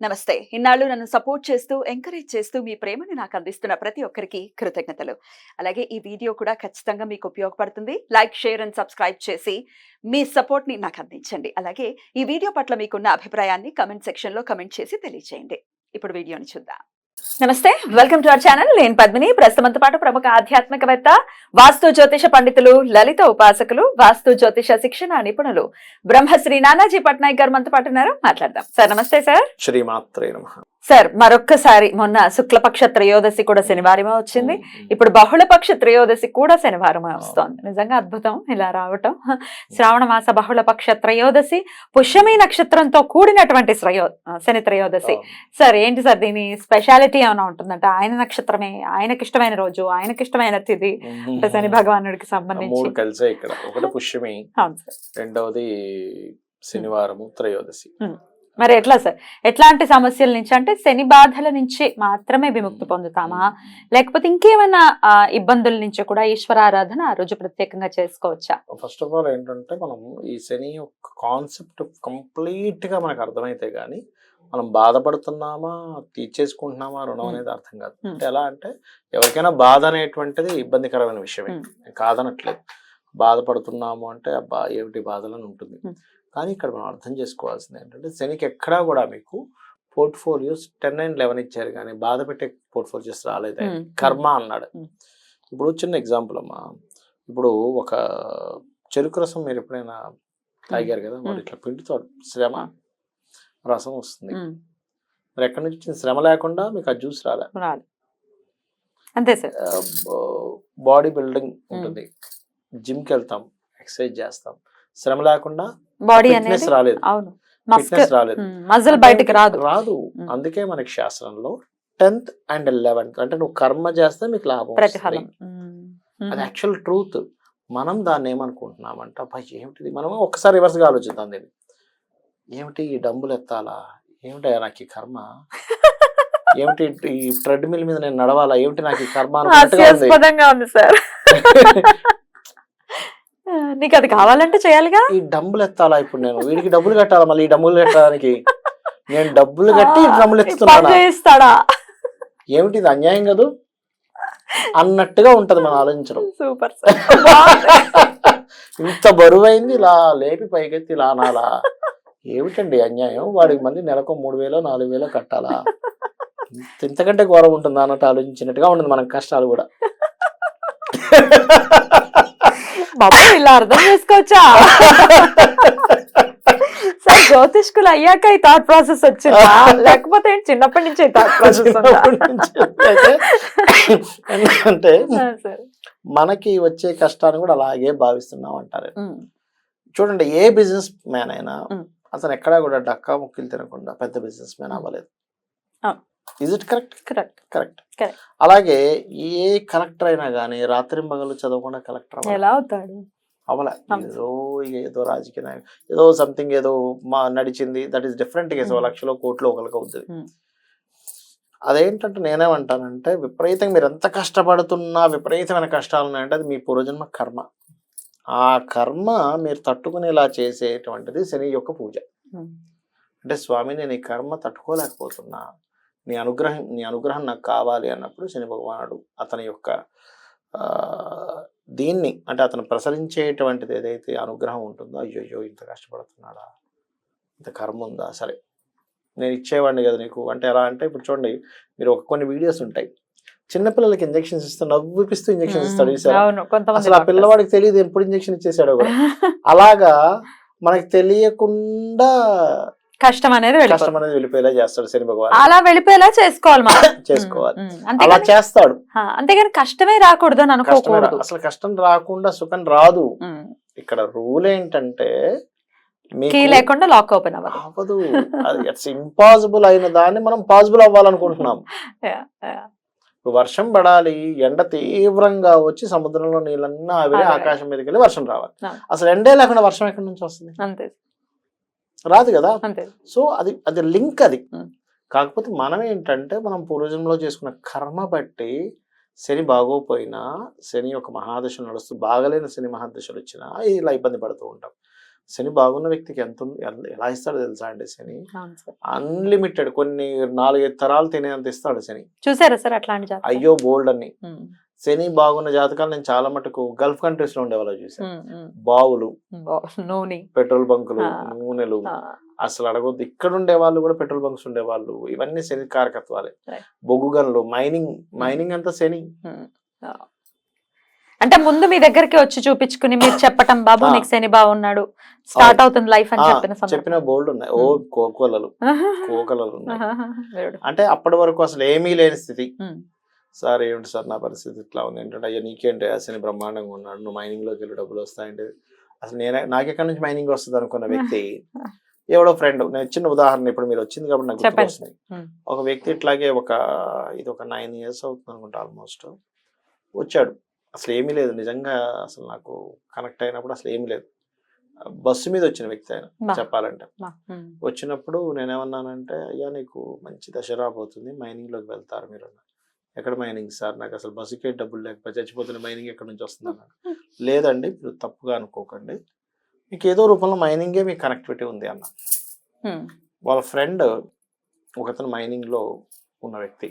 నమస్తే. ఇన్నాళ్ళు నన్ను సపోర్ట్ చేస్తూ, ఎంకరేజ్ చేస్తూ మీ ప్రేమని నాకు అందిస్తున్న ప్రతి ఒక్కరికి కృతజ్ఞతలు. అలాగే ఈ వీడియో కూడా ఖచ్చితంగా మీకు ఉపయోగపడుతుంది. లైక్, షేర్ అండ్ సబ్స్క్రైబ్ చేసి మీ సపోర్ట్‌ని నాకు అందించండి. అలాగే ఈ వీడియో పట్ల మీకున్న అభిప్రాయాన్ని కామెంట్ సెక్షన్‌లో కామెంట్ చేసి తెలియజేయండి. ఇప్పుడు వీడియోని చూద్దాం. నమస్తే, వెల్కమ్ టు అవర్ ఛానల్. నేను పద్మిని. ప్రస్తుతంతో పాటు ప్రముఖ ఆధ్యాత్మికవేత్త, వాస్తు జ్యోతిష పండితులు, లలిత ఉపాసకులు, వాస్తు జ్యోతిష శిక్షణ నిపుణులు బ్రహ్మశ్రీ నానాజీ పట్నాయక్ గారు మనతో పాటు ఉన్నారు. మాట్లాడదాం. సార్ నమస్తే. సార్ శ్రీమాత్రే నమః. సార్, మరొక్కసారి మొన్న శుక్లపక్ష త్రయోదశి కూడా శనివారమే వచ్చింది. ఇప్పుడు బహుళపక్ష త్రయోదశి కూడా శనివారమే వస్తోంది. నిజంగా అద్భుతం ఇలా రావటం. శ్రావణ మాస బహుళపక్ష త్రయోదశి పుష్యమి నక్షత్రంతో కూడినటువంటి శని త్రయోదశి. సార్ ఏంటి సార్ దీని స్పెషాలిటీ ఏమైనా ఉంటుందంటే ఆయన నక్షత్రమే, ఆయనకి ఇష్టమైన రోజు, ఆయనకి ఇష్టమైన తిథి అంటే శని భగవానుడికి సంబంధించి కలిసే ఇక్కడ ఒకటి పుష్యమి, రెండవది శనివారము త్రయోదశి. మరి ఎట్లా సార్, ఎట్లాంటి సమస్యల నుంచి అంటే శని బాధల నుంచి మాత్రమే విముక్తి పొందుతామా, లేకపోతే ఇంకేమైనా ఇబ్బందుల నుంచి కూడా ఈశ్వరారాధన ఆ రోజు ప్రత్యేకంగా చేసుకోవచ్చా? ఫస్ట్ ఆఫ్ ఆల్ ఏంటంటే మనం ఈ శని యొక్క కాన్సెప్ట్ కంప్లీట్ గా మనకు అర్థమైతే గానీ మనం బాధపడుతున్నామా, తీర్చేసుకుంటున్నామా రుణం అనేది అర్థం కాదు. అంటే ఎలా అంటే ఎవరికైనా బాధ అనేటువంటిది ఇబ్బందికరమైన విషయమే, కాదనట్లేదు. బాధపడుతున్నాము అంటే అబ్బా ఏమిటి బాధలని ఉంటుంది. కానీ ఇక్కడ మనం అర్థం చేసుకోవాల్సింది ఏంటంటే శనికి ఎక్కడా కూడా మీకు పోర్ట్ఫోలియోస్ 10 and 11 ఇచ్చారు కానీ బాధ పెట్టే పోర్ట్ఫోలియోస్ రాలేదు. కర్మ అన్నాడు. ఇప్పుడు చిన్న ఎగ్జాంపుల్ అమ్మా, ఇప్పుడు ఒక చెరుకు రసం మీరు ఎప్పుడైనా తాగారు కదా, వాడు ఇట్లా పిండితో శ్రమ రసం వస్తుంది. మరి ఎక్కడి నుంచి వచ్చింది? శ్రమ లేకుండా మీకు ఆ జ్యూస్ రాలే. అంతే సార్. బాడీ బిల్డింగ్ ఉంటుంది, జిమ్కి వెళ్తాం, ఎక్సర్సైజ్ చేస్తాం, శ్రమ లేకుండా బాడీ ఫిట్నెస్ రాలేదు, ఫిట్నెస్ రాలేదు, మజిల్ బయటికి రాదు. అందుకే మనకి శాస్త్రంలో 10th and 11th అంటే నువ్వు కర్మ చేస్తే మీకు లాభం వస్తుంది. అది యాక్చువల్ ట్రూత్. మనం దాన్ని ఏమనుకుంటున్నామంటే అబ్బా ఏమిటిది, మనం ఒక్కసారి రివర్స్ గా ఆలోచిద్దాం. దీన్ని ఏమిటి ఈ డబ్బులు ఎత్తాలా, ఏమిటి నాకు ఈ కర్మ, ఏమిటి ఈ ట్రెడ్మిల్ మీద నేను నడవాలా, ఏమిటి నాకు ఈ కర్మ ఉంది సార్. నీకు అది కావాలంటే చేయాలిగా. ఈ డబ్బులు ఎత్తాలా, ఇప్పుడు నేను వీడికి డబ్బులు కట్టాలా, మళ్ళీ ఈ డబ్బులు కట్టడానికి నేను డబ్బులు కట్టి డబ్బులు ఎత్తుతున్నా, ఏమిటి ఇది అన్యాయం కదా అన్నట్టుగా ఉంటది మన ఆలోచించడం. సూపర్. ఇంత బరువైంది ఇలా లేపి పైకెత్తి ఇలా అనాలా, ఏమిటండి అన్యాయం, వాడికి మళ్ళీ నెలకు 3,000 4,000 కట్టాలా, ఇంతకంటే ఘోరం ఉంటుందా అన్నట్టు ఆలోచించినట్టుగా ఉంటుంది మన కష్టాలు కూడా. బాబు ఇలా అర్థం చేసుకోవచ్చా సార్? జ్యోతిష్కులు అయ్యాక ఈ థాట్ ప్రాసెస్ వచ్చిందా, లేకపోతే చిన్నప్పటి నుంచి ఈ థాట్ ప్రాసెస్ అంటే మనకి వచ్చే కష్టాన్ని కూడా అలాగే భావిస్తున్నాం అంటారు. చూడండి, ఏ బిజినెస్ మ్యాన్ అయినా అతను ఎక్కడా కూడా డక్కా ముక్కిలు తినకుండా పెద్ద బిజినెస్ మ్యాన్ అవ్వలేదు. Is it correct? కరెక్ట్. అలాగే ఏ కలెక్టర్ అయినా కానీ రాత్రి మగలు చదవకుండా కలెక్టర్ ఎలా అవుతాడు? అవలే. ఏదో రాజకీయ నాయకుడు ఏదో సంథింగ్ ఏదో నడిచింది, దట్ ఈస్ డిఫరెంట్ కేసు. 1,00,000 కోట్లు ఒకరికి అవుతుంది. అదేంటంటే నేనేమంటానంటే విపరీతంగా మీరు ఎంత కష్టపడుతున్నా విపరీతమైన కష్టాలు ఉన్నాయంటే అది మీ పూర్వజన్మ కర్మ. ఆ కర్మ మీరు తట్టుకునేలా చేసేటువంటిది శని యొక్క పూజ. అంటే స్వామి నేను ఈ కర్మ తట్టుకోలేకపోతున్నా, నీ అనుగ్రహం నాకు కావాలి అన్నప్పుడు శని భగవానుడు అతని యొక్క దీన్ని అంటే అతను ప్రసరించేటువంటిది ఏదైతే అనుగ్రహం ఉంటుందో, అయ్యో ఇంత కష్టపడుతున్నాడా, ఇంత కర్మ ఉందా, సరే నేను ఇచ్చేవాడిని కదా నీకు అంటే ఎలా అంటే ఇప్పుడు చూడండి, మీరు కొన్ని వీడియోస్ ఉంటాయి, చిన్నపిల్లలకి ఇంజెక్షన్స్ ఇస్తూ నవ్విపిస్తూ ఇంజెక్షన్స్ ఇస్తాడు. అసలు ఆ పిల్లవాడికి తెలియదు ఎప్పుడు ఇంజెక్షన్ ఇచ్చేసాడో కూడా. అలాగా మనకి తెలియకుండా కష్టం అనేది వెళ్ళిపోయేలా చేస్తాడు శని భగవాన్. అలా వెళ్ళిపోయేలా చేసుకోవాలి. అలా చేస్తాడు. అంతేగాని కష్టమే రాకూడదు అని అనుకోకూడదు. అసలు కష్టం రాకుండా సుఖం రాదు. ఇక్కడ రూల్ ఏంటంటే లేకుండా లాక్ ఓపెన్ అవ్వదు. ఇట్స్ ఇంపాసిబుల్ అయిన దాన్ని మనం పాసిబుల్ అవ్వాలనుకుంటున్నాం. వర్షం పడాలి, ఎండ తీవ్రంగా వచ్చి సముద్రంలో నీళ్ళన్నా ఆవిరి ఆకాశం మీదకి వెళ్ళి వర్షం రావాలి. అసలు ఎండే లేకుండా వర్షం ఎక్కడి నుంచి వస్తుంది? అంతే, రాదు కదా. సో అది లింక్ అది. కాకపోతే మనం ఏంటంటే మనం పూర్వజన్మలో చేసుకున్న కర్మ బట్టి శని బాగోపోయినా, శని యొక్క మహాదశలు నడుస్తూ బాగలేని శని మహాదశలు వచ్చినా ఇలా ఇబ్బంది పడుతూ ఉంటాం. శని బాగున్న వ్యక్తికి ఎంత ఉంది, ఎలా ఇస్తాడో తెలుసా అండి శని? అవును సార్. అన్లిమిటెడ్, కొన్ని 4-5 తరాలు తినేంత ఇస్తాడు శని. చూసారా సార్ అట్లాంటి జాతకం? అయ్యో బోల్డ్ అన్ని. ఉమ్, శని బాగున్న జాతకాలు నేను చాలా మటుకు గల్ఫ్ కంట్రీస్ లో ఉండేవాళ్ళు చూసాను. ఉమ్, ఉమ్. బావులు, నూనె. పెట్రోల్ బంకులు, ఆ. నూనెలు, ఆ, అసలు అడగొద్దు. ఇక్కడ ఉండే వాళ్ళు కూడా పెట్రోల్ బంక్స్ ఉండేవాళ్ళు, ఇవన్నీ శని కారకత్వాలే. Right. బొగ్గు గనులు, మైనింగ్ అంతా శని. ఉమ్. ఆ. అంటే ముందు మీ దగ్గరికి వచ్చి చూపించుకుని మీరు చెప్పటం, బాబు ఆ. నీకు శని బాగున్నాడు, స్టార్ట్ అవుతుంది లైఫ్ అని చెప్పిన చెప్పిన బోల్డ్ ఉన్నాయి. ఓ కోకలలు ఉన్నాయి. Beautiful. అంటే అప్పటి వరకు అసలు ఏమీ లేని స్థితి. ఉమ్, సార్ ఏమిటి సార్ నా పరిస్థితి ఇట్లా ఉంది ఏంటంటే, అయ్యా నీకేంటి శని బ్రహ్మాండంగా ఉన్నాడు, నువ్వు మైనింగ్ లోకి వెళ్ళి డబ్బులు వస్తాయంటే, అసలు నాకెక్కడి నుంచి మైనింగ్ వస్తుంది అనుకున్న వ్యక్తి ఎవడో ఫ్రెండ్. నేను చిన్న ఉదాహరణ ఇప్పుడు మీరు వచ్చింది కాబట్టి నాకు చెప్పండి. గుర్తుకొస్తుంది. ఉమ్, ఒక వ్యక్తి ఇట్లాగే ఇది ఒక 9 years అవుతుంది అనుకుంటా ఆల్మోస్ట్. వచ్చాడు, అసలు ఏమీ లేదు నిజంగా, అసలు నాకు కనెక్ట్ అయినప్పుడు అసలు ఏమీ లేదు. బస్సు మీద వచ్చిన వ్యక్తి ఆయన బా. చెప్పాలంటే. బా. ఉమ్, వచ్చినప్పుడు నేనేమన్నానంటే, అయ్యా నీకు మంచి దశ రాబోతుంది, మైనింగ్ లోకి వెళ్తారు మీరు. ఎక్కడ మైనింగ్ సార్, నాకు అసలు బస్సుకే డబ్బులు లేకపోతే చచ్చిపోతున్న మైనింగ్ ఎక్కడి నుంచి వస్తుంది అన్నాడు. లేదండి మీరు తప్పుగా అనుకోకండి, మీకు ఏదో రూపంలో మైనింగే మీకు కనెక్టివిటీ ఉంది అన్న. ఉమ్, వాళ్ళ ఫ్రెండ్ ఒకతను మైనింగ్ లో ఉన్న వ్యక్తి,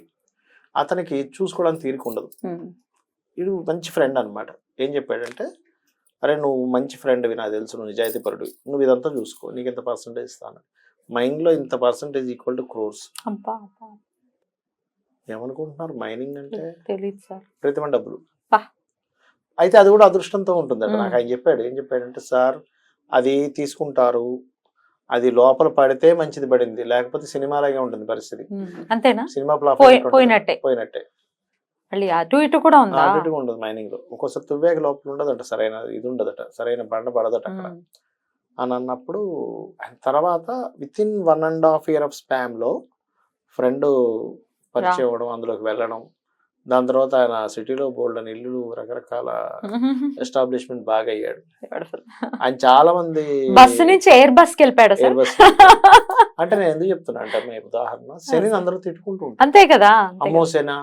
అతనికి చూసుకోవడానికి తీరిక ఉండదు. ఉమ్, వీడు మంచి ఫ్రెండ్ అన్నమాట. ఏం చెప్పాడంటే, అరే నువ్వు మంచి ఫ్రెండ్వి, నాకు తెలుసు నువ్వు నిజాయితీపరుడు, నువ్వు ఇదంతా చూసుకో, నీకు ఇంత పర్సంటేజ్ ఇస్తాను. మైండ్ లో ఇంత పర్సంటేజ్ ఈక్వల్ టు క్రోర్స్. అబ్బా, అబ్బా. ఏమనుకుంటున్నారు మైనింగ్ అంటే? తెలీదు సార్. ప్రతిమ డబ్బులు. పా. అయితే అది కూడా అదృష్టంతో ఉంటుందట. మ్మ్. నాకు ఆయన చెప్పాడు. ఏం చెప్పాడంటే, సార్ అది తీసుకుంటారు, అది లోపల పడితే మంచిది పడింది, లేకపోతే సినిమాలాగే ఉంటుంది పరిస్థితి. ఉమ్, అంతేనా? సినిమా ఫ్లాప్ పోయినట్టే. పోయినట్టే. మళ్ళీ అటు ఇటు కూడా ఉందా? ఆటోగా ఉండదు మైనింగ్ లో. ఒక్కోసారి తువ్వేక లోపల ఉండదట, సరైన ఇది ఉండదట, సరైన బండ పడదట అక్కడ ఉమ్, అని అన్నప్పుడు, ఆయన తర్వాత within 1.5 year of span లో ఫ్రెండ్ పరిచయం అవ్వడం, అందులోకి వెళ్ళడం, దాని తర్వాత ఆయన సిటీలో బోల్డ్ అని ఇల్లు, రకరకాల ఎస్టాబ్లిష్మెంట్ బాగా అయ్యాడు. Beautiful. ఆయన చాలా మంది బస్సు నుంచి ఎయిర్ బస్ కి వెళ్ళిపోయాడు సార్. ఎయిర్ బస్ అంటే నేను ఎందుకు చెప్తున్నా అంటే, మీ ఉదాహరణ శని అందరూ తిట్టుకుంటూ ఉంటారు. అంతే కదా, అంతే అమ్మో కదా. సేన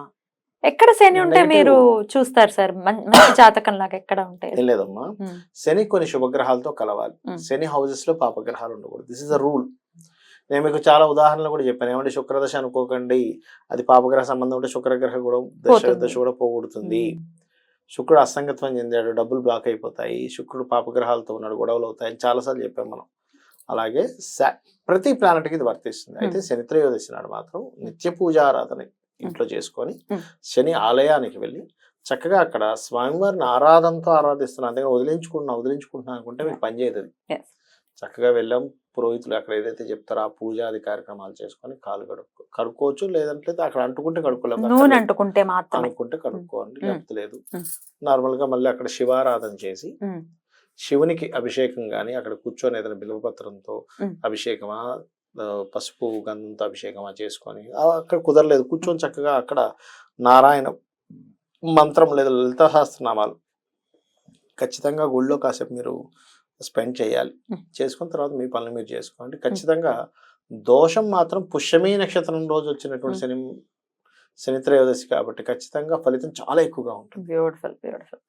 ఎక్కడ శని ఉంటే Negative. మీరు చూస్తారు సార్, మంచి జాతకం లాగా ఎక్కడ ఉంటాయి? ఏం లేదమ్మా, ఉమ్, శని కొన్ని శుభగ్రహాలతో కలవాలి. మ్. శని హౌసెస్ లో పాపగ్రహాలు ఉండకూడదు. This is a rule. నేను మీకు చాలా ఉదాహరణలు కూడా చెప్పాను. ఏమంటే శుక్రదశ అనుకోకండి, అది పాపగ్రహ సంబంధం ఉంటే శుక్రగ్రహ కూడా పోతుంది. దశ కూడా పోగొడుతుంది. ఉమ్, శుక్రుడు అసంగత్వం చెందాడు, డబ్బులు బ్లాక్ అయిపోతాయి, శుక్రుడు పాపగ్రహాలతో ఉన్నాడు, గొడవలు అవుతాయి అని చాలాసార్లు చెప్పాం మనం. అలాగే ప్రతి ప్లానెట్ కి ఇది వర్తిస్తుంది. అయితే శని త్రయోదశి నాడు మాత్రం నిత్య పూజారాధన ఇంట్లో చేసుకొని శని ఆలయానికి వెళ్ళి చక్కగా అక్కడ స్వామివారిని ఆరాధనతో ఆరాధిస్తున్నాను, అందుకని వదిలించుకుంటున్నా అనుకుంటే మీకు పని చేయదు. అది Yes. చక్కగా వెళ్ళాం, పురోహితులు అక్కడ ఏదైతే చెప్తారో ఆ పూజాది కార్యక్రమాలు చేసుకొని కాలు కడుక్కోవచ్చు, లేదంటే అక్కడ అంటుకుంటే కడుక్కోలేము, నూనె అంటుకుంటే మాత్రమే. అనుకుంటే కడుక్కోండి, మ్. లేకపోతే లేదు. మ్. నార్మల్ గా మళ్ళీ అక్కడ శివారాధన చేసి ఉమ్, శివునికి అభిషేకం గాని, అక్కడ కూర్చొని ఏదైనా బిల్వపత్రంతో మ్. అభిషేకమా, పసుపు గంధంతో అభిషేకమా చేసుకొని, అక్కడ కుదరలేదు కూర్చొని చక్కగా అక్కడ నారాయణ మంత్రం లేదా లలితా సహస్రనామాలు ఖచ్చితంగా గుళ్ళో కాసేపు మీరు స్పెండ్ చేయాలి. చేసుకున్న తర్వాత మీ పనులు మీరు చేసుకోండి. ఖచ్చితంగా దోషం మాత్రం పుష్యమీ నక్షత్రం రోజు వచ్చినటువంటి శని త్రయోదశి కాబట్టి ఖచ్చితంగా ఫలితం చాలా ఎక్కువగా ఉంటుంది. Beautiful, beautiful.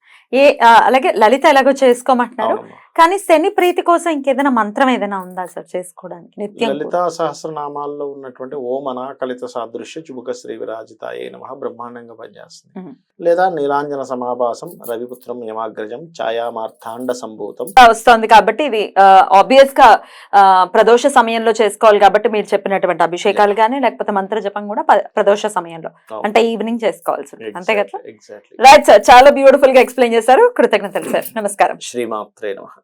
అలాగే లలిత ఎలాగో చేసుకోమంటున్నారు, అవునమ్మా. కానీ శని ప్రీతి కోసం ఇంకేదైనా మంత్రం ఏదైనా ఉందా సార్ చేసుకోవడానికి నిత్యం? లలితా సహస్రనామాల్లో ఉన్నటువంటి ఓం అనాకలిత సాదృశ్య చుబుక శ్రీ విరాజితాయే నమః బ్రహ్మాండంగా పనిచేస్తుంది. లేదా నీలాంజన సమాభాసం రవిపుత్రం యమాగ్రజం ఛాయామార్థాండ సంభూతం వస్తుంది కాబట్టి ఇది ఆబ్వియస్ గా ప్రదోష సమయంలో చేసుకోవాలి కాబట్టి మీరు చెప్పినటువంటి అభిషేకాలు కానీ లేకపోతే మంత్ర జపం కూడా ప్రదోష సమయంలో అంటే ఈవినింగ్ చేసుకోవాల్సి ఉంటుంది, అంతే కదా? ఎగ్జాక్ట్లీ. రైట్ సార్, చాలా బ్యూటిఫుల్ గా ఎక్స్ప్లెయిన్ చేశారు. కృతజ్ఞతలు సార్, నమస్కారం. శ్రీమాత్రే నమః.